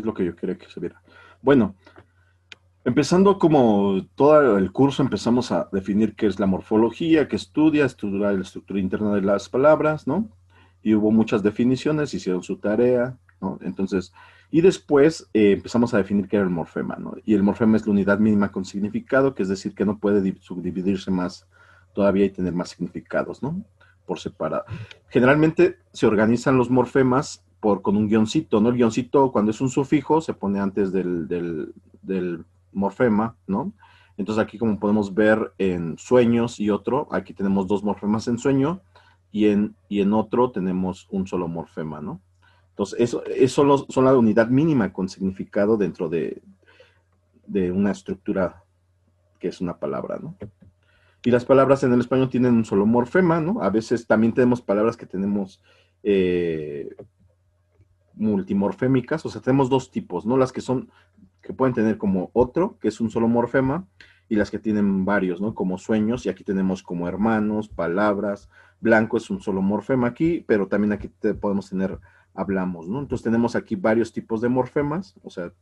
Es lo que yo quería que se viera. Bueno, empezando como todo el curso, empezamos a definir qué es la morfología, qué estudiar la estructura interna de las palabras, ¿no? Y hubo muchas definiciones, hicieron su tarea, ¿no? Entonces, y después empezamos a definir qué era el morfema, ¿no? Y el morfema es la unidad mínima con significado, que es decir, que no puede subdividirse más todavía y tener más significados, ¿no? Por separado. Generalmente se organizan los morfemas con un guioncito, ¿no? El guioncito, cuando es un sufijo, se pone antes del morfema, ¿no? Entonces aquí como podemos ver en sueños y otro, aquí tenemos dos morfemas en sueño y en otro tenemos un solo morfema, ¿no? Entonces eso son la unidad mínima con significado dentro de una estructura que es una palabra, ¿no? Y las palabras en el español tienen un solo morfema, ¿no? A veces también tenemos palabras que tenemos multimorfémicas, o sea, tenemos dos tipos, ¿no? Las que pueden tener como otro, que es un solo morfema, y las que tienen varios, ¿no? Como sueños, y aquí tenemos como hermanos, palabras, blanco es un solo morfema aquí, pero también aquí podemos tener hablamos, ¿no? Entonces tenemos aquí varios tipos de morfemas, o sea,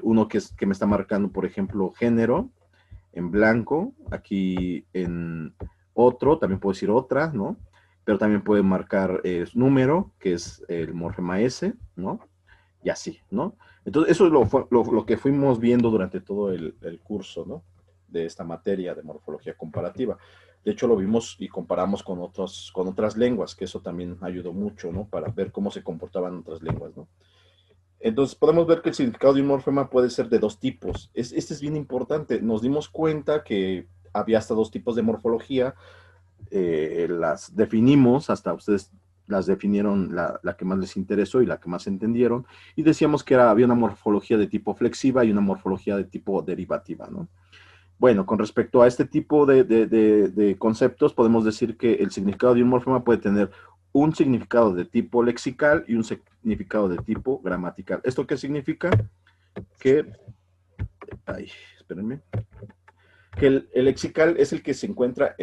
uno que me está marcando, por ejemplo, género, en blanco, aquí en otro, también puedo decir otra, ¿no? Pero también puede marcar número, que es el morfema S, ¿no? Y así, ¿no? Entonces, eso es lo que fuimos viendo durante todo el curso, ¿no? De esta materia de morfología comparativa. De hecho, lo vimos y comparamos con otras lenguas, que eso también ayudó mucho, ¿no? Para ver cómo se comportaban otras lenguas, ¿no? Entonces podemos ver que el significado de un morfema puede ser de dos tipos. Este es bien importante. Nos dimos cuenta que había hasta dos tipos de morfología. Las definimos, hasta ustedes las definieron la que más les interesó y la que más entendieron. Y decíamos que había una morfología de tipo flexiva y una morfología de tipo derivativa, ¿no? Bueno, con respecto a este tipo de conceptos, podemos decir que el significado de un morfema puede tener un significado de tipo lexical y un significado de tipo gramatical. ¿Esto qué significa? Que, ay, espérenme, que el lexical es el que se encuentra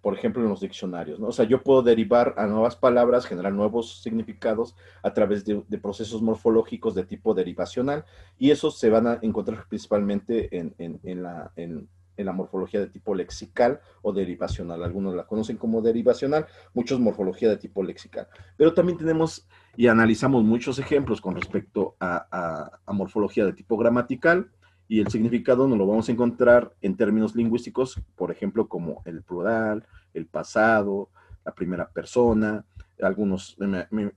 por ejemplo, en los diccionarios, ¿no? O sea, yo puedo derivar a nuevas palabras, generar nuevos significados a través de procesos morfológicos de tipo derivacional, y esos se van a encontrar principalmente en la morfología de tipo lexical o derivacional. Algunos la conocen como derivacional, muchos morfología de tipo lexical. Pero también tenemos y analizamos muchos ejemplos con respecto a morfología de tipo gramatical, y el significado nos lo vamos a encontrar en términos lingüísticos, por ejemplo, como el plural, el pasado, la primera persona. Algunos,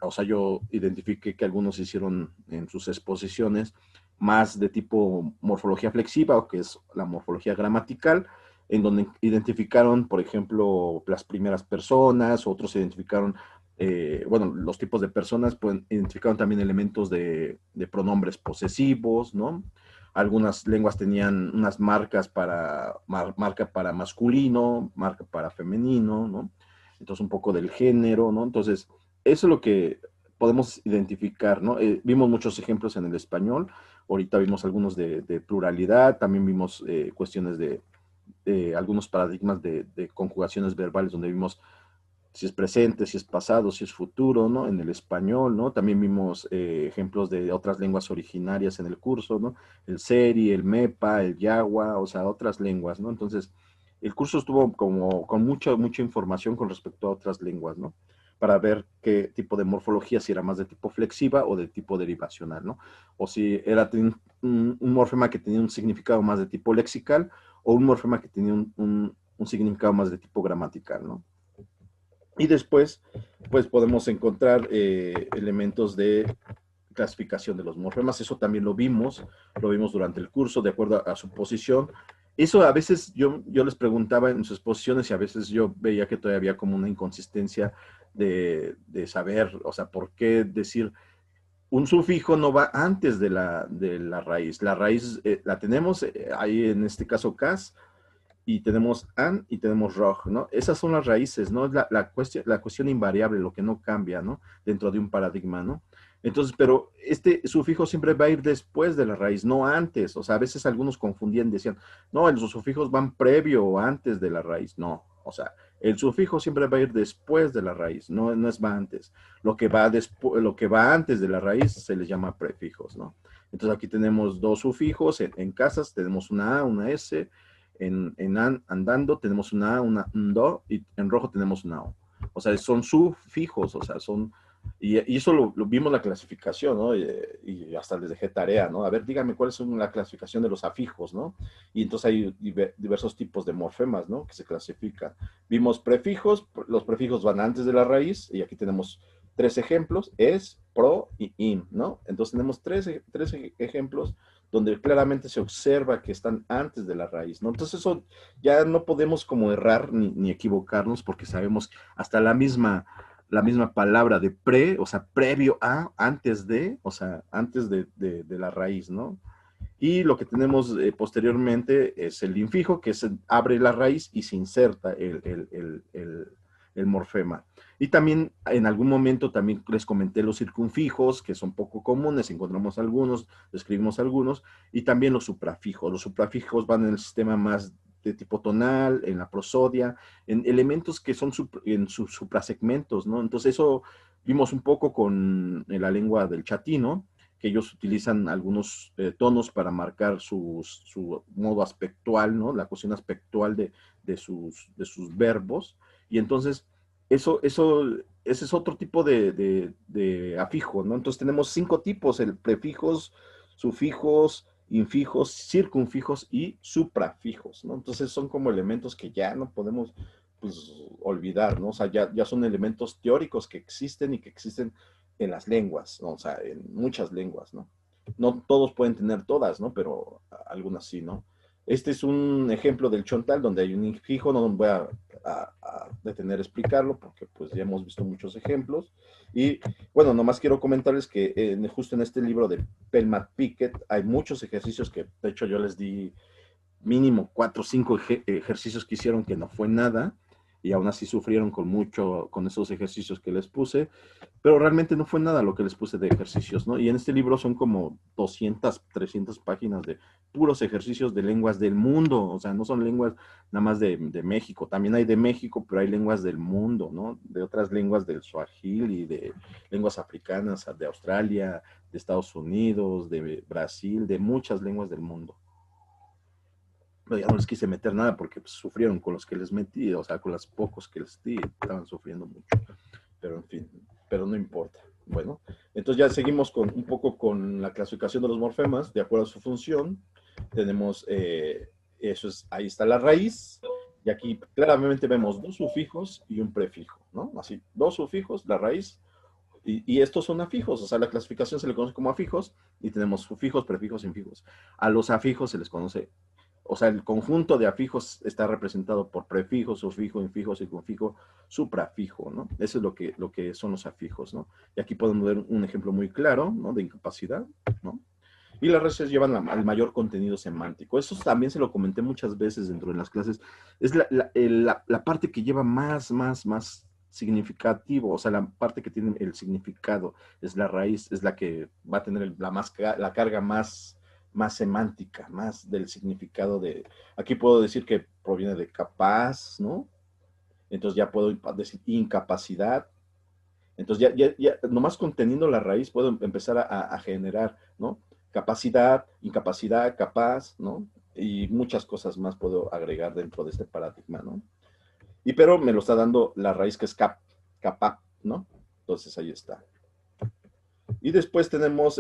o sea, yo identifiqué que algunos hicieron en sus exposiciones más de tipo morfología flexiva, o que es la morfología gramatical, en donde identificaron, por ejemplo, las primeras personas, otros identificaron, bueno, los tipos de personas, pues, identificaron también elementos de pronombres posesivos, ¿no? Algunas lenguas tenían unas marcas marca para masculino, marca para femenino, ¿no? Entonces un poco del género, ¿no? Entonces, eso es lo que podemos identificar, ¿no? Vimos muchos ejemplos en el español, ahorita vimos algunos de pluralidad, también vimos cuestiones de algunos paradigmas de conjugaciones verbales, donde vimos si es presente, si es pasado, si es futuro, ¿no? En el español, ¿no? También vimos ejemplos de otras lenguas originarias en el curso, ¿no? El Seri, el Mepa, el Yagua, o sea, otras lenguas, ¿no? Entonces, el curso estuvo como con mucha información con respecto a otras lenguas, ¿no? Para ver qué tipo de morfología, si era más de tipo flexiva o de tipo derivacional, ¿no? O si era un morfema que tenía un significado más de tipo lexical o un morfema que tenía un significado más de tipo gramatical, ¿no? Y después, pues podemos encontrar elementos de clasificación de los morfemas. Eso también lo vimos durante el curso, de acuerdo a su posición. Eso a veces yo les preguntaba en sus posiciones y a veces yo veía que todavía había como una inconsistencia de saber, o sea, por qué decir un sufijo no va antes de la raíz. La raíz la tenemos ahí en este caso cas, y tenemos an y tenemos roj, ¿no? Esas son las raíces, ¿no? Es la cuestión invariable, lo que no cambia, ¿no? Dentro de un paradigma, ¿no? Entonces, pero este sufijo siempre va a ir después de la raíz, no antes. O sea, a veces algunos confundían, decían, no, los sufijos van previo o antes de la raíz. No, o sea, El sufijo siempre va a ir después de la raíz, no es va antes. Lo que va antes de la raíz se les llama prefijos, ¿no? Entonces aquí tenemos dos sufijos en casas, tenemos una A, una S, andando tenemos una A, una do, y en rojo tenemos una O. O sea, son sufijos, o sea, y eso lo vimos la clasificación, ¿no? Y hasta les dejé tarea, ¿no? A ver, díganme cuál es la clasificación de los afijos, ¿no? Y entonces hay diversos tipos de morfemas, ¿no? Que se clasifican. Vimos prefijos, los prefijos van antes de la raíz, y aquí tenemos tres ejemplos, es, pro y in, ¿no? Entonces tenemos tres ejemplos donde claramente se observa que están antes de la raíz, ¿no? Entonces eso ya no podemos como errar ni equivocarnos porque sabemos hasta la misma palabra de pre, o sea, previo a, antes de, o sea, antes de la raíz, ¿no? Y lo que tenemos posteriormente es el infijo, que se abre la raíz y se inserta el morfema. Y también en algún momento también les comenté los circunfijos, que son poco comunes, encontramos algunos, describimos algunos, y también los suprafijos. Los suprafijos van en el sistema más de tipo tonal, en la prosodia, en elementos que son en sus suprasegmentos, ¿no? Entonces eso vimos un poco con la lengua del chatino, que ellos utilizan algunos tonos para marcar su modo aspectual, ¿no? La cuestión aspectual de sus verbos. Y entonces, ese es otro tipo de afijo, ¿no? Entonces tenemos 5 tipos, el prefijos, sufijos, infijos, circunfijos y suprafijos, ¿no? Entonces son como elementos que ya no podemos, pues, olvidar, ¿no? O sea, ya son elementos teóricos que existen y que existen en las lenguas, ¿no? O sea, en muchas lenguas, ¿no? No todos pueden tener todas, ¿no? Pero algunas sí, ¿no? Este es un ejemplo del chontal donde hay un infijo, no voy a detener a explicarlo porque pues ya hemos visto muchos ejemplos. Y bueno, nomás quiero comentarles que justo en este libro de Pelmat Piquet hay muchos ejercicios que de hecho yo les di mínimo 4 o 5 ejercicios que hicieron que no fue nada y aún así sufrieron con esos ejercicios que les puse, pero realmente no fue nada lo que les puse de ejercicios, ¿no? Y en este libro son como 200, 300 páginas de puros ejercicios de lenguas del mundo, o sea, no son lenguas nada más de México, también hay de México, pero hay lenguas del mundo, ¿no? De otras lenguas del Swahili, de lenguas africanas, de Australia, de Estados Unidos, de Brasil, de muchas lenguas del mundo. Ya no les quise meter nada porque pues, sufrieron con los que les metí, o sea, con los pocos que les di, estaban sufriendo mucho. Pero en fin, pero no importa. Bueno, entonces ya seguimos un poco con la clasificación de los morfemas, de acuerdo a su función. Tenemos, ahí está la raíz, y aquí claramente vemos dos sufijos y un prefijo, ¿no? Así, dos sufijos, la raíz, y estos son afijos, o sea, la clasificación se le conoce como afijos, y tenemos sufijos, prefijos, infijos. A los afijos se les conoce, o sea, el conjunto de afijos está representado por prefijo, sufijo, infijo, circunfijo, suprafijo, ¿no? Eso es lo que son los afijos, ¿no? Y aquí podemos ver un ejemplo muy claro, ¿no? De incapacidad, ¿no? Y las raíces llevan al mayor contenido semántico. Eso también se lo comenté muchas veces dentro de las clases. Es la parte que lleva más significativo, o sea, la parte que tiene el significado, es la raíz, es la que va a tener la carga más semántica, más del significado de, aquí puedo decir que proviene de capaz, ¿no? Entonces ya puedo decir incapacidad. Entonces ya nomás conteniendo la raíz puedo empezar a generar, ¿no? Capacidad, incapacidad, capaz, ¿no? Y muchas cosas más puedo agregar dentro de este paradigma, ¿no? Pero me lo está dando la raíz que es capa, ¿no? Entonces ahí está. Y después tenemos,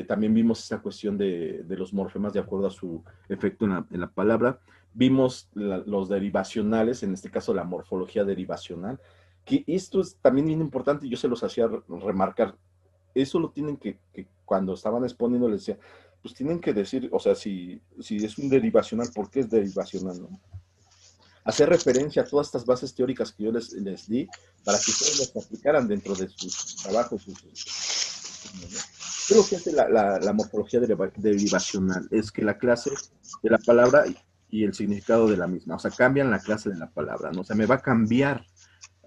también vimos esta cuestión de los morfemas de acuerdo a su efecto en la palabra. Vimos los derivacionales, en este caso la morfología derivacional, que esto es también bien importante y yo se los hacía remarcar. Eso lo tienen cuando estaban exponiendo les decía, pues tienen que decir, o sea, si es un derivacional, ¿por qué es derivacional, no? Hacer referencia a todas estas bases teóricas que yo les di para que ustedes las aplicaran dentro de sus trabajos, creo que es la morfología derivacional, es que la clase de la palabra y el significado de la misma, o sea, cambian la clase de la palabra, ¿no? O sea, me va a cambiar,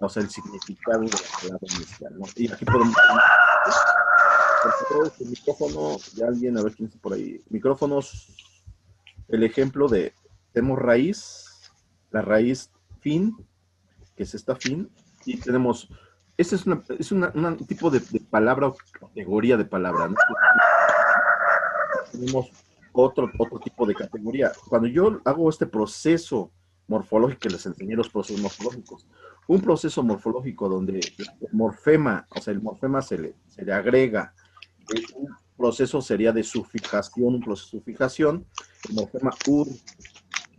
o sea, el significado de la palabra inicial, ¿no? Y aquí podemos, por favor, el micrófono de alguien, a ver quién está por ahí, micrófonos, el ejemplo de, tenemos raíz, la raíz fin, que es esta fin, y tenemos, ese es un tipo de palabra o categoría de palabra, ¿no? Tenemos otro tipo de categoría. Cuando yo hago este proceso morfológico, que les enseñé los procesos morfológicos, un proceso morfológico donde el morfema, o sea, el morfema se le agrega, un proceso sería de sufijación, un proceso de sufijación, el morfema ur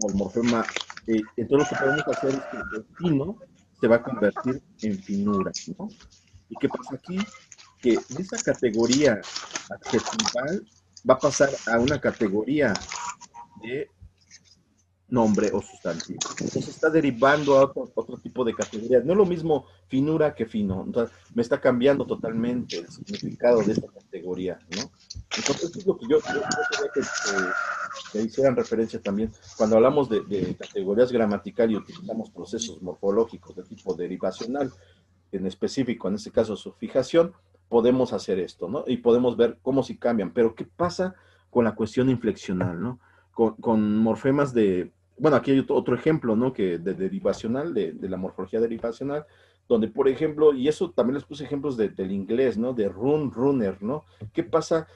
o el morfema, entonces lo que podemos hacer es que el fino se va a convertir en finura, ¿no? ¿Y qué pasa aquí? Que de esa categoría adjetival va a pasar a una categoría de nombre o sustantivo. Entonces está derivando a otro tipo de categorías. No es lo mismo finura que fino. Entonces me está cambiando totalmente el significado de esta categoría, ¿no? Entonces esto es lo que yo quería que hicieran referencia también. Cuando hablamos de categorías gramatical y utilizamos procesos morfológicos de tipo derivacional, en específico, en este caso su fijación, podemos hacer esto, ¿no? Y podemos ver cómo si cambian. Pero ¿qué pasa con la cuestión inflexional, ¿no? Con morfemas de, bueno, aquí hay otro ejemplo, ¿no? Que de derivacional, de la morfología derivacional, donde, por ejemplo, y eso también les puse ejemplos del inglés, ¿no? De run, runner, ¿no? ¿Qué pasa?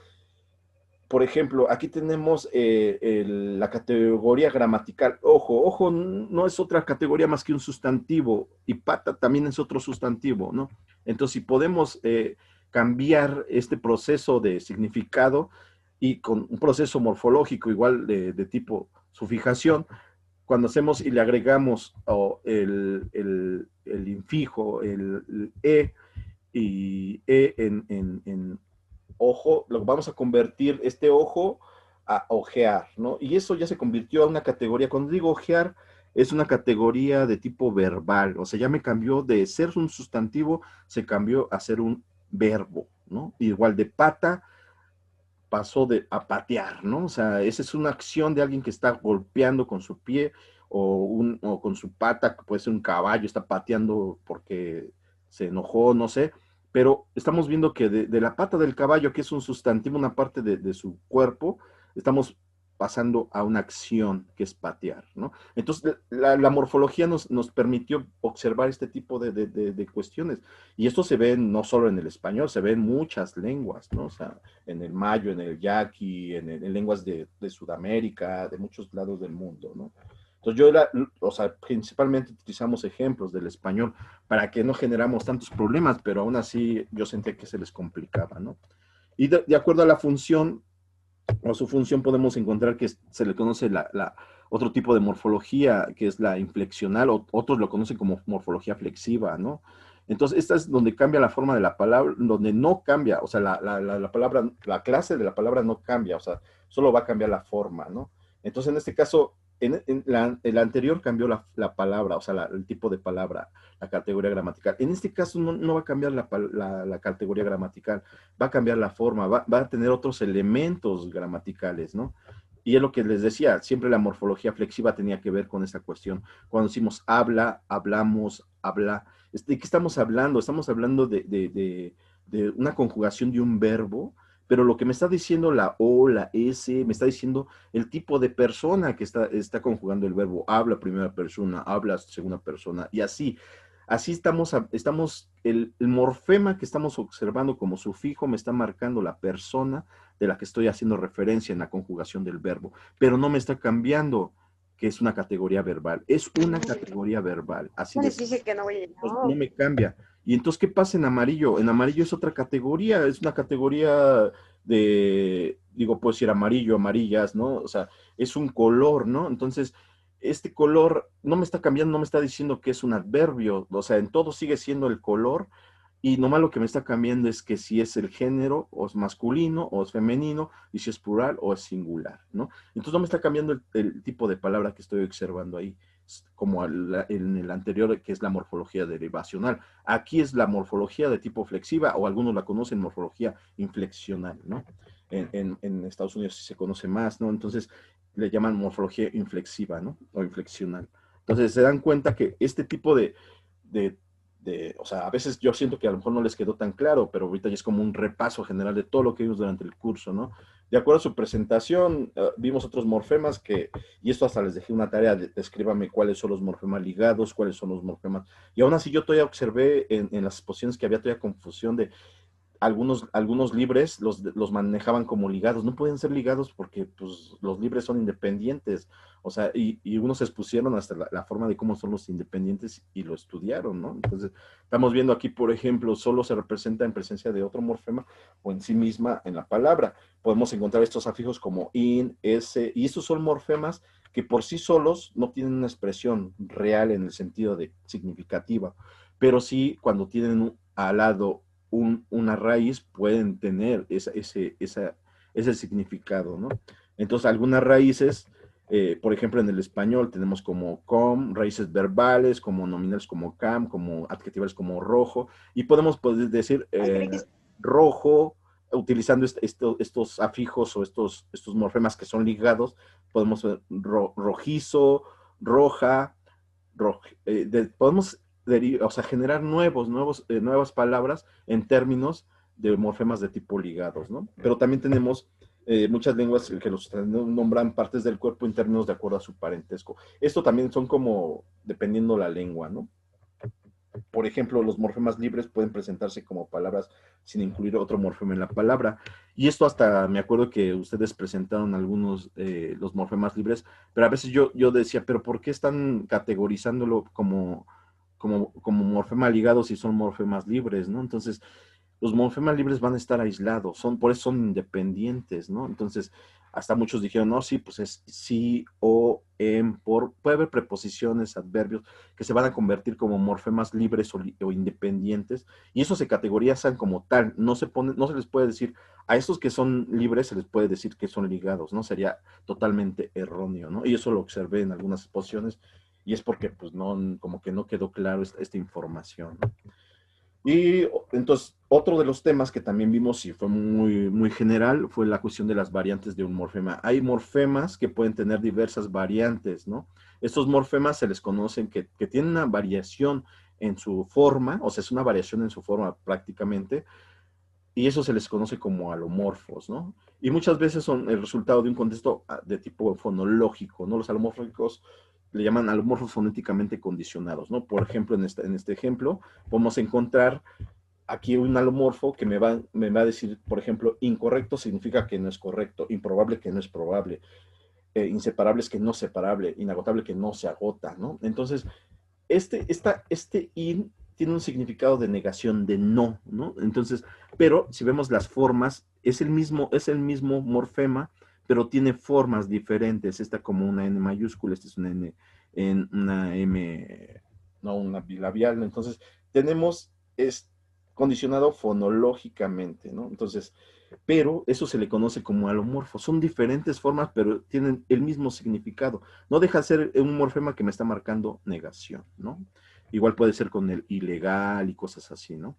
Por ejemplo, aquí tenemos la categoría gramatical. Ojo, ojo, no es otra categoría más que un sustantivo y pata también es otro sustantivo, ¿no? Entonces, si podemos cambiar este proceso de significado y con un proceso morfológico igual de tipo sufijación, cuando hacemos y le agregamos el infijo, el y e en ojo, lo vamos a convertir este ojo a ojear, ¿no? Y eso ya se convirtió a una categoría, cuando digo ojear, es una categoría de tipo verbal, o sea, ya me cambió de ser un sustantivo, se cambió a ser un verbo, ¿no? Igual de pata pasó a patear, ¿no? O sea, esa es una acción de alguien que está golpeando con su pie o con su pata, que puede ser un caballo, está pateando porque se enojó, no sé, pero estamos viendo que de la pata del caballo, que es un sustantivo, una parte de su cuerpo, estamos pasando a una acción que es patear, ¿no? Entonces, la morfología nos permitió observar este tipo de cuestiones. Y esto se ve no solo en el español, se ve en muchas lenguas, ¿no? O sea, en el mayo, en el yaqui, en lenguas de Sudamérica, de muchos lados del mundo, ¿no? Entonces o sea, principalmente utilizamos ejemplos del español para que no generamos tantos problemas, pero aún así yo sentí que se les complicaba, ¿no? Y de acuerdo a la función o su función podemos encontrar que se le conoce otro tipo de morfología, que es la inflexional, o otros lo conocen como morfología flexiva, ¿no? Entonces, esta es donde cambia la forma de la palabra, donde no cambia, o sea, la palabra, la clase de la palabra no cambia, o sea, solo va a cambiar la forma, ¿no? Entonces, en este caso, el anterior cambió la palabra, o sea, el tipo de palabra, la categoría gramatical. En este caso no va a cambiar la categoría gramatical, va a cambiar la forma, va a tener otros elementos gramaticales, ¿no? Y es lo que les decía, siempre la morfología flexiva tenía que ver con esa cuestión. Cuando decimos habla, hablamos, habla, ¿de qué estamos hablando? Estamos hablando de una conjugación de un verbo, pero lo que me está diciendo la O, la S, me está diciendo el tipo de persona que está conjugando el verbo. Habla primera persona, habla segunda persona, y así. Así el morfema que estamos observando como sufijo me está marcando la persona de la que estoy haciendo referencia en la conjugación del verbo, pero no me está cambiando que es una categoría verbal, es una categoría verbal, así No de les simple. dije que no voy a Pues, no no. me cambia. Y entonces, ¿qué pasa en amarillo? En amarillo es otra categoría, es una categoría digo, puedo decir amarillo, amarillas, ¿no? O sea, es un color, ¿no? Entonces, este color no me está cambiando, no me está diciendo que es un adverbio, o sea, en todo sigue siendo el color, y nomás lo que me está cambiando es que si es el género, o es masculino, o es femenino, y si es plural o es singular, ¿no? Entonces no me está cambiando el tipo de palabra que estoy observando ahí, como en el anterior, que es la morfología derivacional. Aquí es la morfología de tipo flexiva, o algunos la conocen morfología inflexional, ¿no? En Estados Unidos sí se conoce más, ¿no? Entonces le llaman morfología inflexiva, ¿no? O inflexional. Entonces se dan cuenta que este tipo de o sea, a veces yo siento que a lo mejor no les quedó tan claro, pero ahorita ya es como un repaso general de todo lo que vimos durante el curso, ¿no? De acuerdo a su presentación, vimos otros morfemas y esto hasta les dejé una tarea, descríbame cuáles son los morfemas ligados, cuáles son los morfemas, y aún así yo todavía observé en las exposiciones que había todavía confusión de algunos libres los manejaban como ligados. No pueden ser ligados porque pues, los libres son independientes. O sea, y unos se expusieron hasta la forma de cómo son los independientes y lo estudiaron, ¿no? Entonces, estamos viendo aquí, por ejemplo, solo se representa en presencia de otro morfema o en sí misma en la palabra. Podemos encontrar estos afijos como in, s, y estos son morfemas que por sí solos no tienen una expresión real en el sentido de significativa, pero sí cuando tienen al lado una raíz pueden tener ese significado, ¿no? Entonces, algunas raíces, por ejemplo, en el español tenemos como com, raíces verbales, como nominales como cam, como adjetivales como rojo, y podemos decir rojo, utilizando estos afijos o estos morfemas que son ligados, podemos ver rojizo, roja, podemos o sea, generar nuevas palabras en términos de morfemas de tipo ligados, ¿no? Pero también tenemos muchas lenguas que los nombran partes del cuerpo en términos de acuerdo a su parentesco. Esto también son como dependiendo la lengua, ¿no? Por ejemplo, los morfemas libres pueden presentarse como palabras sin incluir otro morfema en la palabra. Y esto hasta me acuerdo que ustedes presentaron algunos, los morfemas libres, pero a veces yo decía, pero ¿por qué están categorizándolo como morfema ligado si son morfemas libres, ¿no? Entonces, los morfemas libres van a estar aislados, por eso son independientes, ¿no? Entonces, hasta muchos dijeron, no, sí, pues es sí, o, en, por, puede haber preposiciones, adverbios, que se van a convertir como morfemas libres o independientes, y eso se categorizan como tal, no se les puede decir, a estos que son libres se les puede decir que son ligados, ¿no? Sería totalmente erróneo, ¿no? Y eso lo observé en algunas exposiciones, y es porque, pues, no, como que no quedó claro esta información, ¿no? Y entonces, otro de los temas que también vimos y fue muy general fue la cuestión de las variantes de un morfema. Hay morfemas que pueden tener diversas variantes, ¿no? Estos morfemas se les conocen que tienen una variación en su forma, o sea, es una variación en su forma prácticamente, y eso se les conoce como alomorfos, ¿no? Y muchas veces son el resultado de un contexto de tipo fonológico, ¿no? Los alomórficos le llaman alomorfos fonéticamente condicionados, ¿no? Por ejemplo, en este ejemplo, podemos encontrar aquí un alomorfo que me va a decir, por ejemplo, incorrecto significa que no es correcto, improbable que no es probable, inseparable es que no es separable, inagotable que no se agota, ¿no? Entonces, este in tiene un significado de negación, de no, ¿no? Entonces, pero si vemos las formas, es el mismo morfema, pero tiene formas diferentes. Esta como una N mayúscula, esta es una N, una M, no, una bilabial. Entonces, tenemos, es condicionado fonológicamente, ¿no? Entonces, pero eso se le conoce como alomorfo. Son diferentes formas, pero tienen el mismo significado. No deja de ser un morfema que me está marcando negación, ¿no? Igual puede ser con el ilegal y cosas así, ¿no?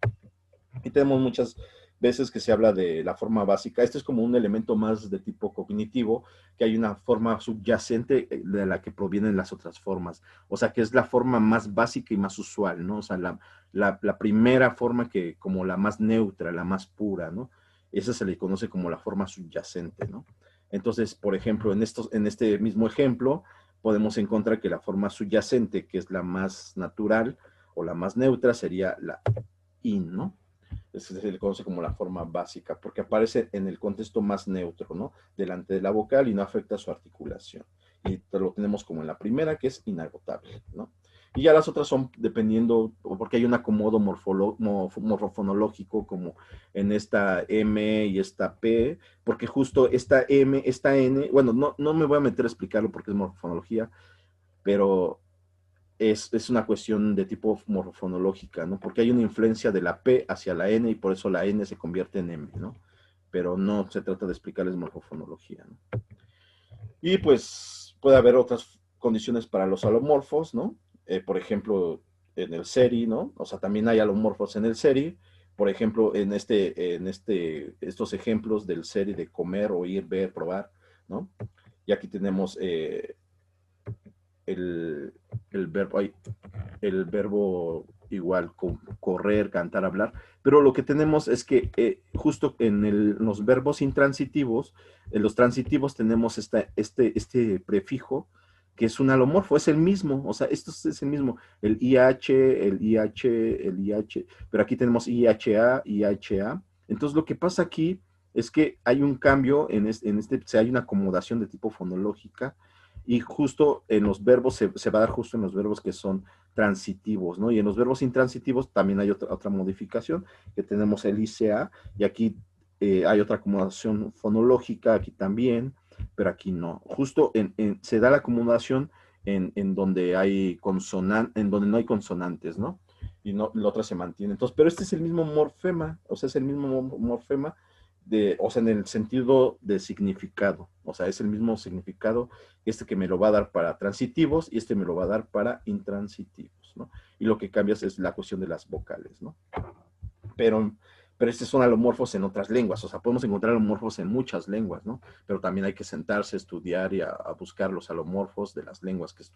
Y tenemos muchas veces que se habla de la forma básica. Este es como un elemento más de tipo cognitivo, que hay una forma subyacente de la que provienen las otras formas. O sea, que es la forma más básica y más usual, ¿no? O sea, la primera forma que como la más neutra, la más pura, ¿no? Esa se le conoce como la forma subyacente, ¿no? Entonces, por ejemplo, en este mismo ejemplo, podemos encontrar que la forma subyacente, que es la más natural o la más neutra, sería la in, ¿no? Se le conoce como la forma básica, porque aparece en el contexto más neutro, ¿no? Delante de la vocal y no afecta su articulación. Y lo tenemos como en la primera, que es inagotable, ¿no? Y ya las otras son dependiendo, porque hay un acomodo morfofonológico, como en esta M y esta P, porque justo esta M, esta N, bueno, no me voy a meter a explicarlo porque es morfonología, pero es una cuestión de tipo morfonológica, ¿no? Porque hay una influencia de la P hacia la N y por eso la N se convierte en M, ¿no? Pero no se trata de explicarles morfofonología, ¿no? Y pues puede haber otras condiciones para los alomorfos, ¿no? Por ejemplo, en el seri, ¿no? O sea, también hay alomorfos en el seri. Por ejemplo, estos ejemplos del seri de comer, oír, ver, probar, ¿no? Y aquí tenemos el verbo, el verbo igual correr, cantar, hablar, pero lo que tenemos es que justo en los verbos intransitivos, en los transitivos tenemos este prefijo que es un alomorfo, es el mismo, o sea, esto es el mismo, el IH, el IH, el IH, pero aquí tenemos IHA, IHA. Entonces lo que pasa aquí es que hay un cambio hay una acomodación de tipo fonológica y justo en los verbos se va a dar justo en los verbos que son transitivos, ¿no? Y en los verbos intransitivos también hay otra modificación, que tenemos el ICA, y aquí hay otra acomodación fonológica, aquí también, pero aquí no. Justo se da la acomodación en donde hay en donde no hay consonantes, ¿no? Y no, la otra se mantiene. Entonces, pero este es el mismo morfema, o sea, es el mismo morfema, o sea, en el sentido de significado, o sea, es el mismo significado, este que me lo va a dar para transitivos y este me lo va a dar para intransitivos, ¿no? Y lo que cambias es la cuestión de las vocales, ¿no? Pero, pero estos son alomorfos en otras lenguas, o sea, podemos encontrar alomorfos en muchas lenguas, ¿no? Pero también hay que sentarse, estudiar y a buscar los alomorfos de las lenguas que estudiamos.